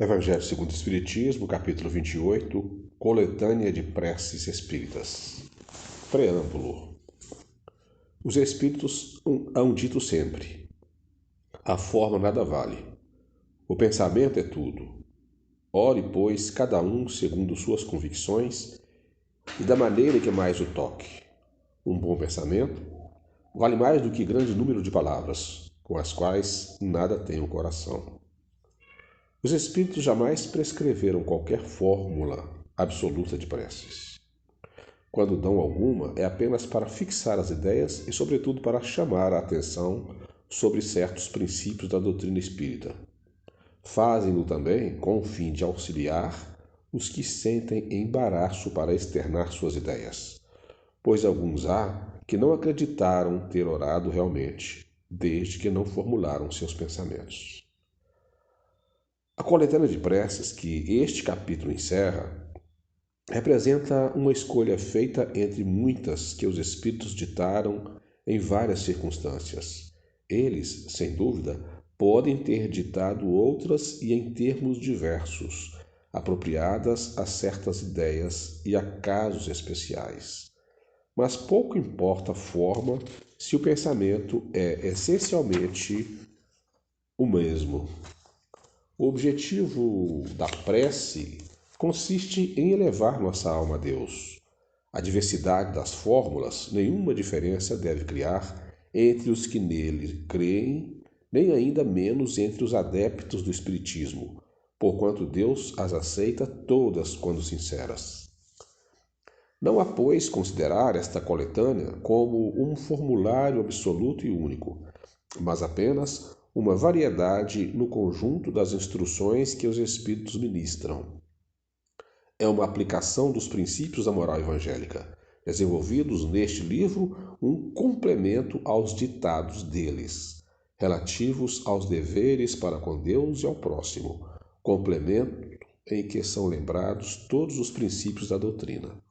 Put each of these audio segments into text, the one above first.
Evangelho segundo o Espiritismo, capítulo 28, Coletânea de Preces Espíritas. Preâmbulo. Os Espíritos hão dito sempre: a forma nada vale. O pensamento é tudo. Ore, pois, cada um segundo suas convicções e da maneira que mais o toque. Um bom pensamento vale mais do que grande número de palavras, com as quais nada tem o coração. Os Espíritos jamais prescreveram qualquer fórmula absoluta de preces. Quando dão alguma, é apenas para fixar as ideias e, sobretudo, para chamar a atenção sobre certos princípios da doutrina espírita. Fazem-no também com o fim de auxiliar os que sentem embaraço para externar suas ideias, pois alguns há que não acreditaram ter orado realmente, desde que não formularam seus pensamentos. A coletânea de preces que este capítulo encerra representa uma escolha feita entre muitas que os Espíritos ditaram em várias circunstâncias. Eles, sem dúvida, podem ter ditado outras e em termos diversos, apropriadas a certas ideias e a casos especiais. Mas pouco importa a forma se o pensamento é essencialmente o mesmo. O objetivo da prece consiste em elevar nossa alma a Deus. A diversidade das fórmulas nenhuma diferença deve criar entre os que nele creem, nem ainda menos entre os adeptos do Espiritismo, porquanto Deus as aceita todas quando sinceras. Não há, pois, considerar esta coletânea como um formulário absoluto e único, mas apenas uma variedade no conjunto das instruções que os Espíritos ministram. É uma aplicação dos princípios da moral evangélica, desenvolvidos neste livro, um complemento aos ditados deles, relativos aos deveres para com Deus e ao próximo, complemento em que são lembrados todos os princípios da doutrina.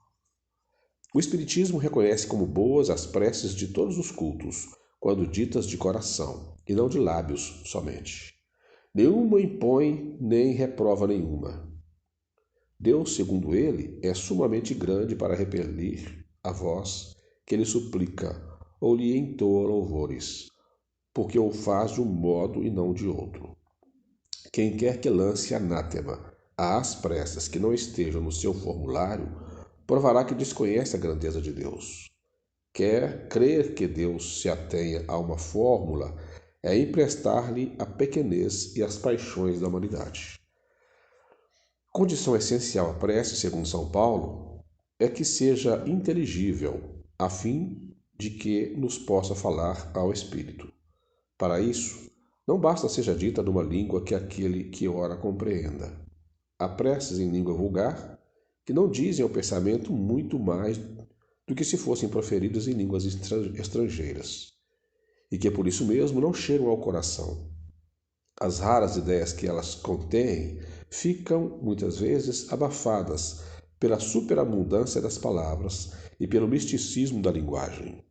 O Espiritismo reconhece como boas as preces de todos os cultos, quando ditas de coração, e não de lábios somente. Nenhuma impõe nem reprova nenhuma. Deus, segundo ele, é sumamente grande para repelir a voz que lhe suplica ou lhe entoa louvores, porque o faz de um modo e não de outro. Quem quer que lance anátema às preces que não estejam no seu formulário, provará que desconhece a grandeza de Deus. Quer crer que Deus se atenha a uma fórmula é emprestar-lhe a pequenez e as paixões da humanidade. Condição essencial à prece, segundo São Paulo, é que seja inteligível, a fim de que nos possa falar ao Espírito. Para isso, não basta seja dita numa língua que aquele que ora compreenda. Há preces em língua vulgar que não dizem ao pensamento muito mais do que se fossem proferidas em línguas estrangeiras, e que por isso mesmo não chegam ao coração. As raras ideias que elas contêm ficam, muitas vezes, abafadas pela superabundância das palavras e pelo misticismo da linguagem.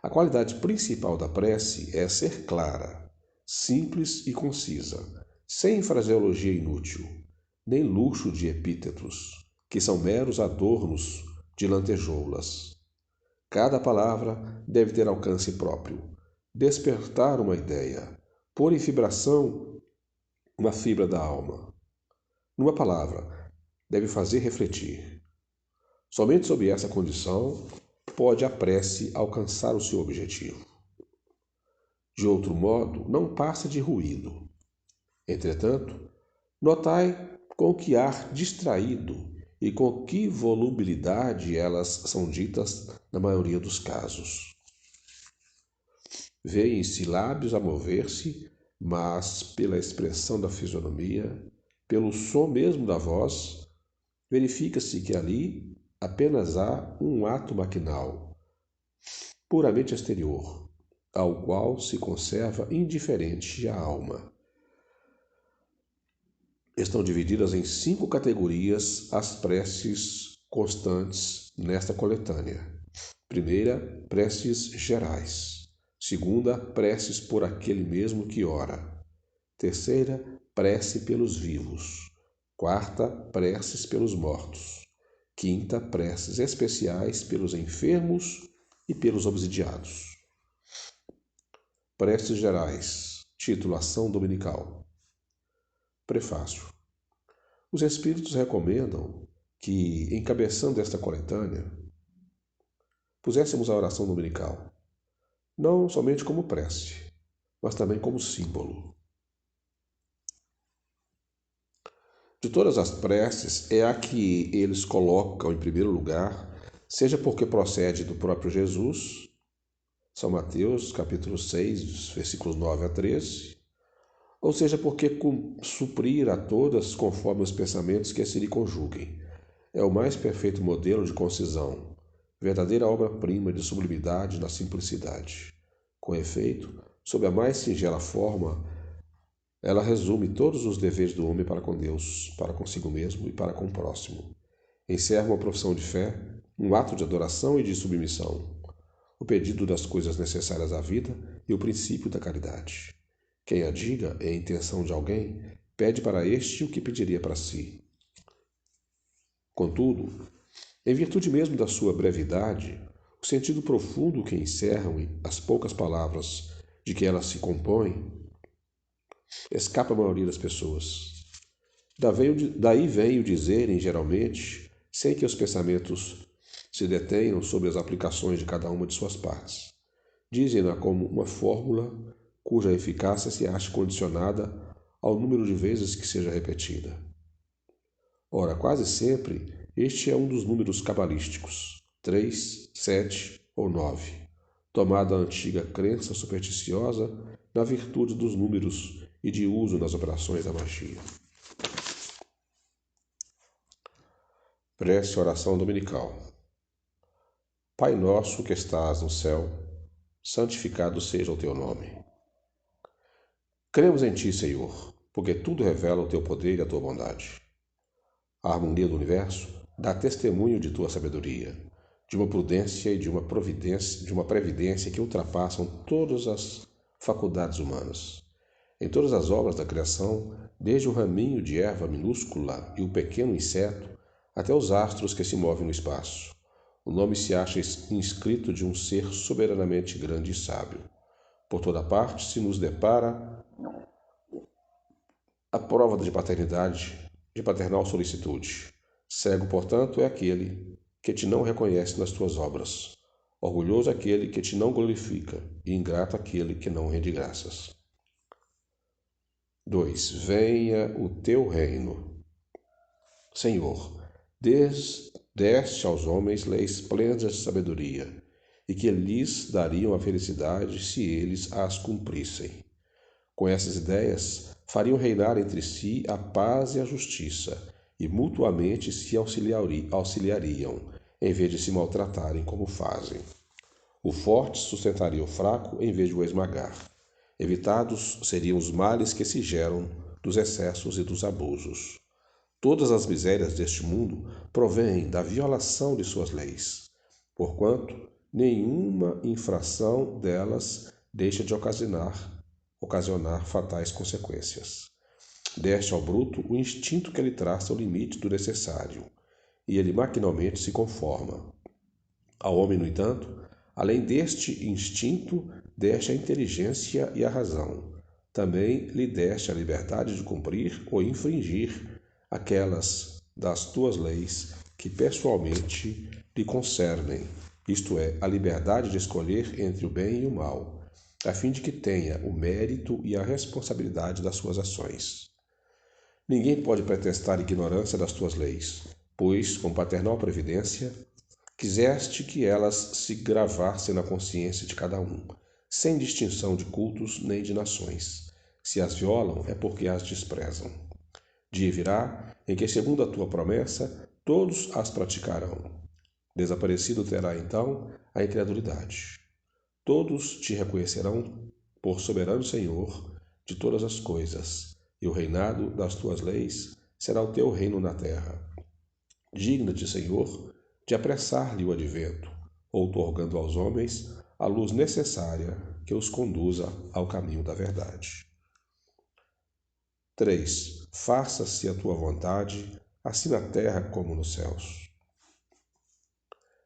A qualidade principal da prece é ser clara, simples e concisa, sem fraseologia inútil, nem luxo de epítetos, que são meros adornos de lantejoulas. Cada palavra deve ter alcance próprio, despertar uma ideia, pôr em vibração uma fibra da alma. Numa palavra, deve fazer refletir. Somente sob essa condição pode a prece alcançar o seu objetivo. De outro modo, não passa de ruído. Entretanto, notai com que ar distraído e com que volubilidade elas são ditas na maioria dos casos. Vêem-se lábios a mover-se, mas pela expressão da fisionomia, pelo som mesmo da voz, verifica-se que ali apenas há um ato maquinal, puramente exterior, ao qual se conserva indiferente a alma. Estão divididas em 5 categorias as preces constantes nesta coletânea. Primeira, preces gerais. Segunda, preces por aquele mesmo que ora. Terceira, prece pelos vivos. Quarta, preces pelos mortos. Quinta, preces especiais pelos enfermos e pelos obsidiados. Preces gerais. Título: Ação Dominical. Prefácio. Os Espíritos recomendam que, encabeçando esta coletânea, puséssemos a oração dominical, não somente como prece, mas também como símbolo. De todas as preces, é a que eles colocam em primeiro lugar, seja porque procede do próprio Jesus, São Mateus, capítulo 6, versículos 9 a 13, ou seja porque suprir a todas conforme os pensamentos que se lhe conjuguem. É o mais perfeito modelo de concisão, verdadeira obra-prima de sublimidade na simplicidade. Com efeito, sob a mais singela forma, ela resume todos os deveres do homem para com Deus, para consigo mesmo e para com o próximo. Encerra uma profissão de fé, um ato de adoração e de submissão, o pedido das coisas necessárias à vida e o princípio da caridade. Quem a diga é a intenção de alguém, pede para este o que pediria para si. Contudo, em virtude mesmo da sua brevidade, o sentido profundo que encerram as poucas palavras de que ela se compõe escapa à maioria das pessoas. Daí vem o dizerem, geralmente, sem que os pensamentos se detenham sobre as aplicações de cada uma de suas partes. Dizem-na como uma fórmula cuja eficácia se acha condicionada ao número de vezes que seja repetida. Ora, quase sempre, este é um dos números cabalísticos, 3, 7 ou 9, tomada a antiga crença supersticiosa na virtude dos números e de uso nas operações da magia. Prece oração dominical. Pai nosso que estás no céu, santificado seja o teu nome. Cremos em ti, Senhor, porque tudo revela o teu poder e a tua bondade. A harmonia do universo dá testemunho de tua sabedoria, de uma prudência e de uma previdência que ultrapassam todas as faculdades humanas. Em todas as obras da criação, desde o raminho de erva minúscula e o pequeno inseto, até os astros que se movem no espaço, o nome se acha inscrito de um ser soberanamente grande e sábio. Por toda parte se nos depara a prova de paternidade, de paternal solicitude. Cego, portanto, é aquele que te não reconhece nas tuas obras. Orgulhoso aquele que te não glorifica, e ingrato aquele que não rende graças. 2. Venha o teu reino. Senhor, deste aos homens leis plenas de sabedoria, e que lhes dariam a felicidade se eles as cumprissem. Com essas ideias, fariam reinar entre si a paz e a justiça, e mutuamente se auxiliariam, em vez de se maltratarem como fazem. O forte sustentaria o fraco em vez de o esmagar. Evitados seriam os males que se geram dos excessos e dos abusos. Todas as misérias deste mundo provêm da violação de suas leis, porquanto nenhuma infração delas deixa de ocasionar fatais consequências. Deste ao bruto o instinto que lhe traça o limite do necessário, e ele maquinalmente se conforma. Ao homem, no entanto, além deste instinto, deste a inteligência e a razão. Também lhe deste a liberdade de cumprir ou infringir aquelas das tuas leis que pessoalmente lhe concernem, isto é, a liberdade de escolher entre o bem e o mal, a fim de que tenha o mérito e a responsabilidade das suas ações. Ninguém pode pretextar ignorância das tuas leis, pois, com paternal previdência, quiseste que elas se gravassem na consciência de cada um, sem distinção de cultos nem de nações. Se as violam, é porque as desprezam. Dia virá em que, segundo a tua promessa, todos as praticarão. Desaparecido terá então a incredulidade. Todos te reconhecerão por soberano Senhor de todas as coisas, e o reinado das tuas leis será o teu reino na terra. Digna-te, Senhor, de apressar-lhe o advento, outorgando aos homens a luz necessária que os conduza ao caminho da verdade. 3. Faça-se a tua vontade, assim na terra como nos céus.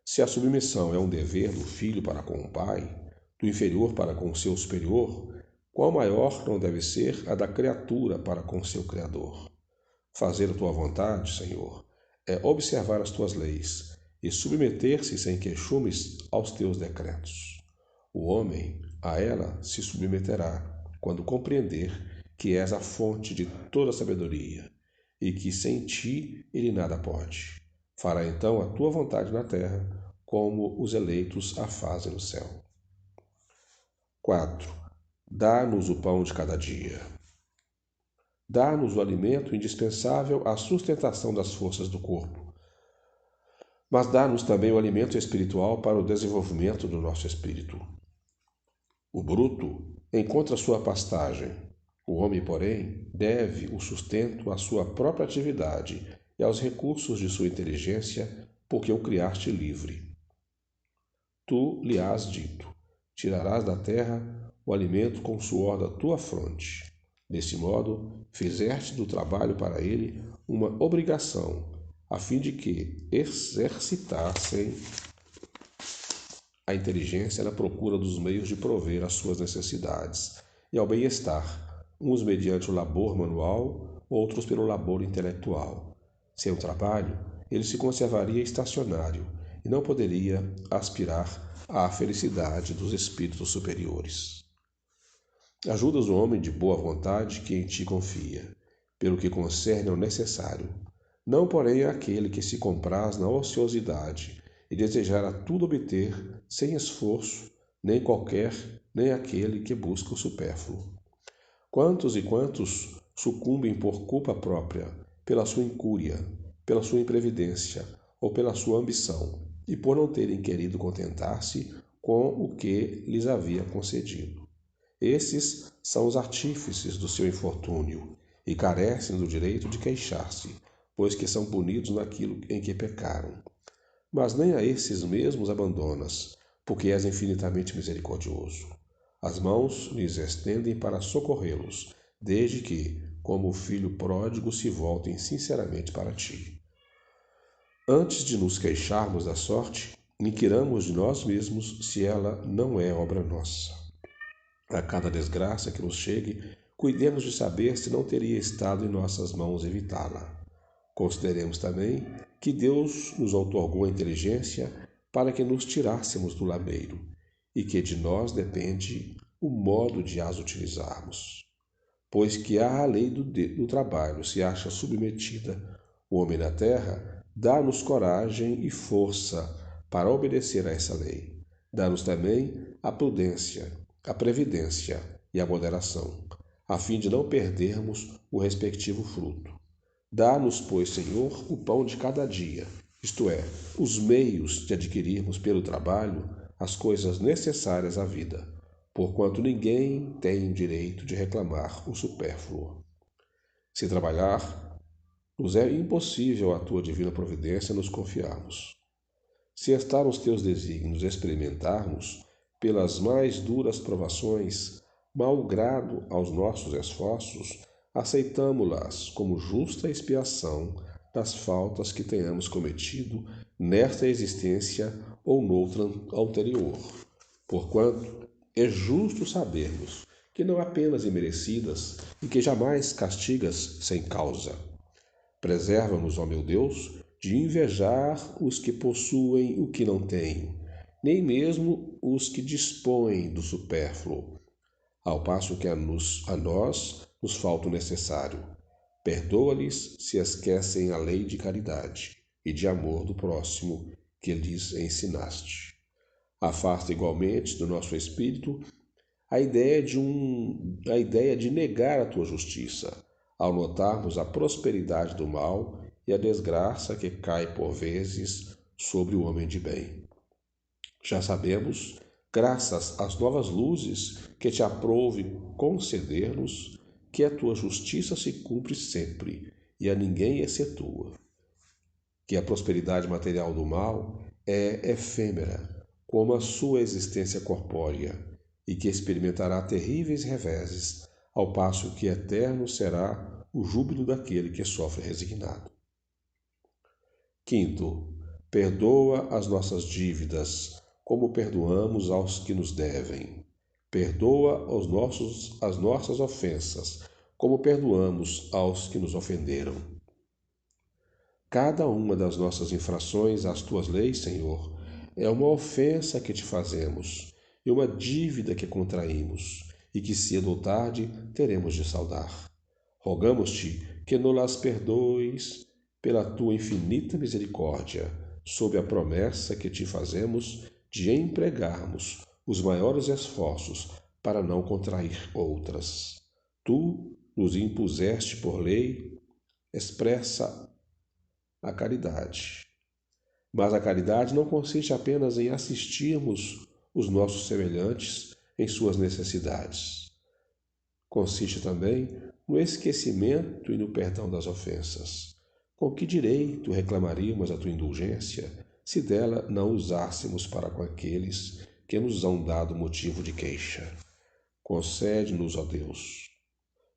Se a submissão é um dever do filho para com o pai, do inferior para com o seu superior, qual maior não deve ser a da criatura para com seu Criador? Fazer a tua vontade, Senhor, é observar as tuas leis e submeter-se sem queixumes aos teus decretos. O homem a ela se submeterá quando compreender que és a fonte de toda sabedoria e que sem ti ele nada pode. Fará então a tua vontade na terra, como os eleitos a fazem no céu. 4. Dá-nos o pão de cada dia. Dá-nos o alimento indispensável à sustentação das forças do corpo, mas dá-nos também o alimento espiritual para o desenvolvimento do nosso espírito. O bruto encontra sua pastagem. O homem, porém, deve o sustento à sua própria atividade e aos recursos de sua inteligência, porque o criaste livre. Tu lhe has dito: tirarás da terra o alimento com o suor da tua fronte. Desse modo, fizeste do trabalho para ele uma obrigação, a fim de que exercitassem a inteligência na procura dos meios de prover às suas necessidades e ao bem-estar, uns mediante o labor manual, outros pelo labor intelectual. Sem o trabalho, ele se conservaria estacionário e não poderia aspirar à felicidade dos espíritos superiores. Ajudas o homem de boa vontade que em ti confia, pelo que concerne ao necessário, não porém aquele que se compraz na ociosidade e desejar a tudo obter sem esforço, nem aquele que busca o supérfluo. Quantos e quantos sucumbem por culpa própria, pela sua incúria, pela sua imprevidência ou pela sua ambição, e por não terem querido contentar-se com o que lhes havia concedido. Esses são os artífices do seu infortúnio e carecem do direito de queixar-se, pois que são punidos naquilo em que pecaram. Mas nem a esses mesmos abandonas, porque és infinitamente misericordioso. As mãos lhes estendem para socorrê-los, desde que, como o filho pródigo, se voltem sinceramente para ti. Antes de nos queixarmos da sorte, inquiramos de nós mesmos se ela não é obra nossa. A cada desgraça que nos chegue, cuidemos de saber se não teria estado em nossas mãos evitá-la. Consideremos também que Deus nos outorgou a inteligência para que nos tirássemos do lameiro e que de nós depende o modo de as utilizarmos. Pois que a lei do trabalho se acha submetida, o homem na terra dá-nos coragem e força para obedecer a essa lei. Dá-nos também a prudência, a previdência e a moderação, a fim de não perdermos o respectivo fruto. Dá-nos, pois, Senhor, o pão de cada dia, isto é, os meios de adquirirmos pelo trabalho as coisas necessárias à vida, porquanto ninguém tem direito de reclamar o supérfluo. Se trabalhar, nos é impossível à tua divina providência nos confiarmos. Se está nos teus desígnios experimentarmos, pelas mais duras provações, mau grado aos nossos esforços, aceitamo-las como justa expiação das faltas que tenhamos cometido nesta existência ou noutra anterior. Porquanto é justo sabermos que não apenas imerecidas e que jamais castigas sem causa. Preserva-nos, ó meu Deus, de invejar os que possuem o que não têm, nem mesmo os que dispõem do supérfluo, ao passo que a nós nos falta o necessário. Perdoa-lhes se esquecem a lei de caridade e de amor do próximo que lhes ensinaste. Afasta igualmente do nosso espírito a ideia de negar a tua justiça, ao notarmos a prosperidade do mal e a desgraça que cai por vezes sobre o homem de bem. Já sabemos, graças às novas luzes que te aprouve conceder-nos, que a tua justiça se cumpre sempre e a ninguém excetua, que a prosperidade material do mal é efêmera, como a sua existência corpórea, e que experimentará terríveis reveses, ao passo que eterno será o júbilo daquele que sofre resignado. Quinto, perdoa as nossas dívidas, como perdoamos aos que nos devem. Perdoa as nossas ofensas, como perdoamos aos que nos ofenderam. Cada uma das nossas infrações às tuas leis, Senhor, é uma ofensa que te fazemos e uma dívida que contraímos, e que cedo ou tarde teremos de saldar. Rogamos-te que nos-las perdoes pela tua infinita misericórdia, sob a promessa que te fazemos de empregarmos os maiores esforços para não contrair outras. Tu nos impuseste por lei expressa a caridade. Mas a caridade não consiste apenas em assistirmos os nossos semelhantes em suas necessidades. Consiste também no esquecimento e no perdão das ofensas. Com que direito reclamaríamos a tua indulgência se dela não usássemos para com aqueles que nos hão dado motivo de queixa? Concede-nos, ó Deus,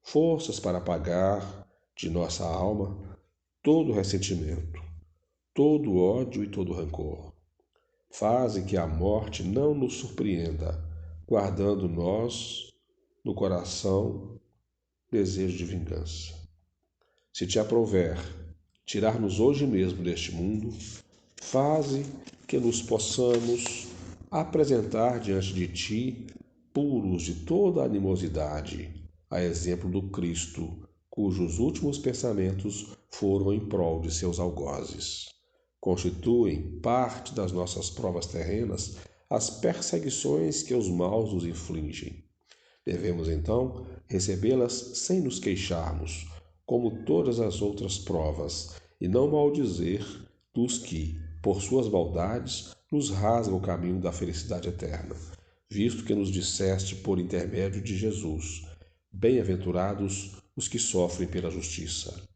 forças para apagar de nossa alma todo ressentimento, todo ódio e todo rancor. Faze que a morte não nos surpreenda, guardando nós no coração desejo de vingança. Se te aprouver tirar-nos hoje mesmo deste mundo, faze que nos possamos apresentar diante de ti, puros de toda animosidade, a exemplo do Cristo, cujos últimos pensamentos foram em prol de seus algozes. Constituem parte das nossas provas terrenas as perseguições que os maus nos infligem. Devemos, então, recebê-las sem nos queixarmos, como todas as outras provas, e não maldizer dos que, por suas maldades, nos rasgam o caminho da felicidade eterna, visto que nos disseste por intermédio de Jesus: bem-aventurados os que sofrem pela justiça.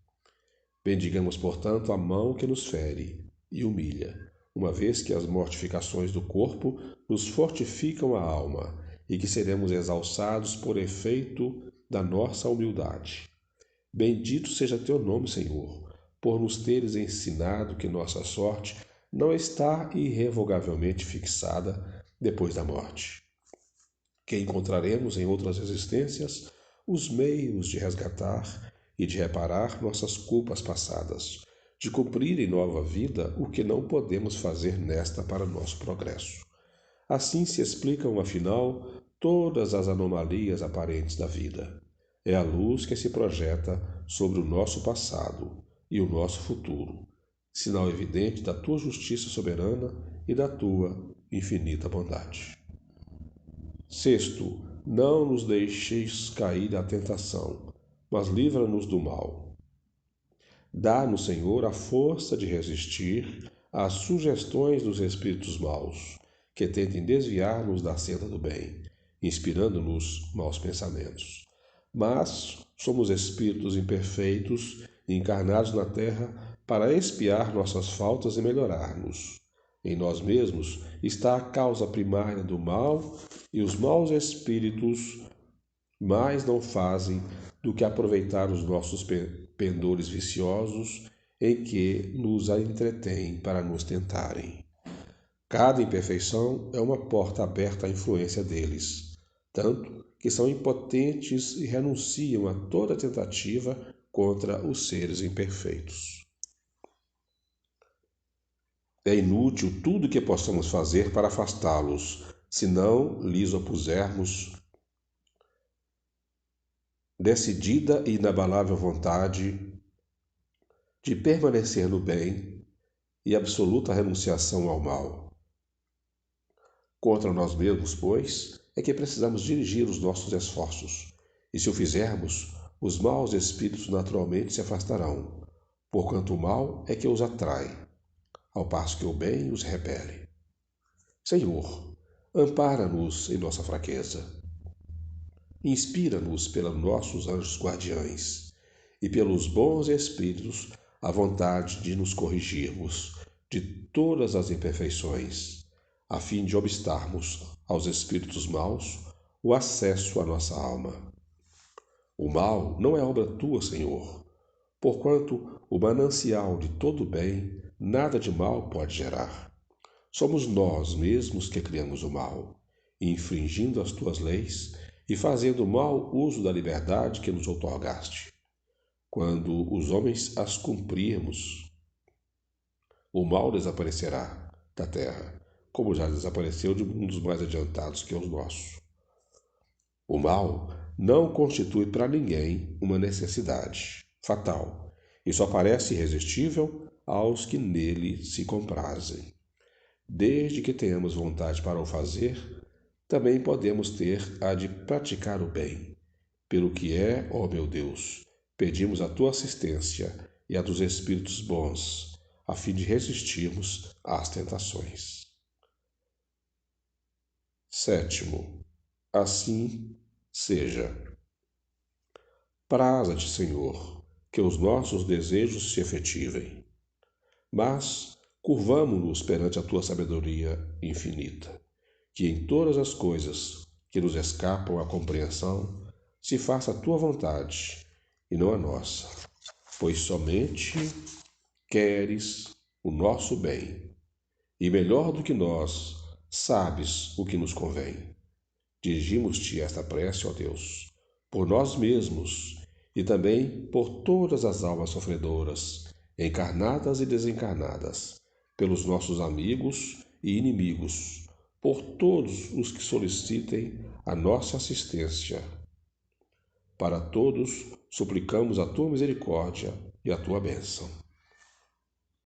Bendigamos, portanto, a mão que nos fere e humilha, uma vez que as mortificações do corpo nos fortificam a alma e que seremos exalçados por efeito da nossa humildade. Bendito seja teu nome, Senhor, por nos teres ensinado que nossa sorte não está irrevogavelmente fixada depois da morte, que encontraremos em outras existências os meios de resgatar e de reparar nossas culpas passadas, de cumprir em nova vida o que não podemos fazer nesta para nosso progresso. Assim se explicam, afinal, todas as anomalias aparentes da vida. É a luz que se projeta sobre o nosso passado e o nosso futuro, sinal evidente da tua justiça soberana e da tua infinita bondade. Sexto, não nos deixeis cair à tentação, mas livra-nos do mal. Dá-nos, Senhor, a força de resistir às sugestões dos espíritos maus, que tentem desviar-nos da senda do bem, inspirando-nos maus pensamentos. Mas somos espíritos imperfeitos, encarnados na terra para expiar nossas faltas e melhorar-nos. Em nós mesmos está a causa primária do mal, e os maus espíritos mais não fazem do que aproveitar os nossos pendores viciosos em que nos entretêm para nos tentarem. Cada imperfeição é uma porta aberta à influência deles, tanto que são impotentes e renunciam a toda tentativa contra os seres imperfeitos. É inútil tudo o que possamos fazer para afastá-los, se não lhes opusermos decidida e inabalável vontade de permanecer no bem e absoluta renunciação ao mal. Contra nós mesmos, pois, é que precisamos dirigir os nossos esforços, e se o fizermos, os maus espíritos naturalmente se afastarão, porquanto o mal é que os atrai, ao passo que o bem os repele. Senhor, ampara-nos em nossa fraqueza. Inspira-nos pelos nossos anjos guardiães e pelos bons espíritos a vontade de nos corrigirmos de todas as imperfeições, a fim de obstarmos aos espíritos maus o acesso à nossa alma. O mal não é obra tua, Senhor, porquanto o manancial de todo bem nada de mal pode gerar. Somos nós mesmos que criamos o mal, infringindo as tuas leis e fazendo mau uso da liberdade que nos outorgaste. Quando os homens as cumprirmos, o mal desaparecerá da terra, como já desapareceu de mundos mais adiantados que os nossos. O mal não constitui para ninguém uma necessidade fatal e só parece irresistível aos que nele se comprazem. Desde que tenhamos vontade para o fazer, também podemos ter a de praticar o bem. Pelo que é, ó meu Deus, pedimos a tua assistência e a dos Espíritos bons, a fim de resistirmos às tentações. 7. Assim seja. Praza-te, Senhor, que os nossos desejos se efetivem, mas curvamo-nos perante a tua sabedoria infinita, que em todas as coisas que nos escapam à compreensão se faça a tua vontade e não a nossa, pois somente queres o nosso bem, e melhor do que nós, sabes o que nos convém. Dirigimos-te esta prece, ó Deus, por nós mesmos e também por todas as almas sofredoras, encarnadas e desencarnadas, pelos nossos amigos e inimigos, por todos os que solicitem a nossa assistência. Para todos, suplicamos a tua misericórdia e a tua bênção.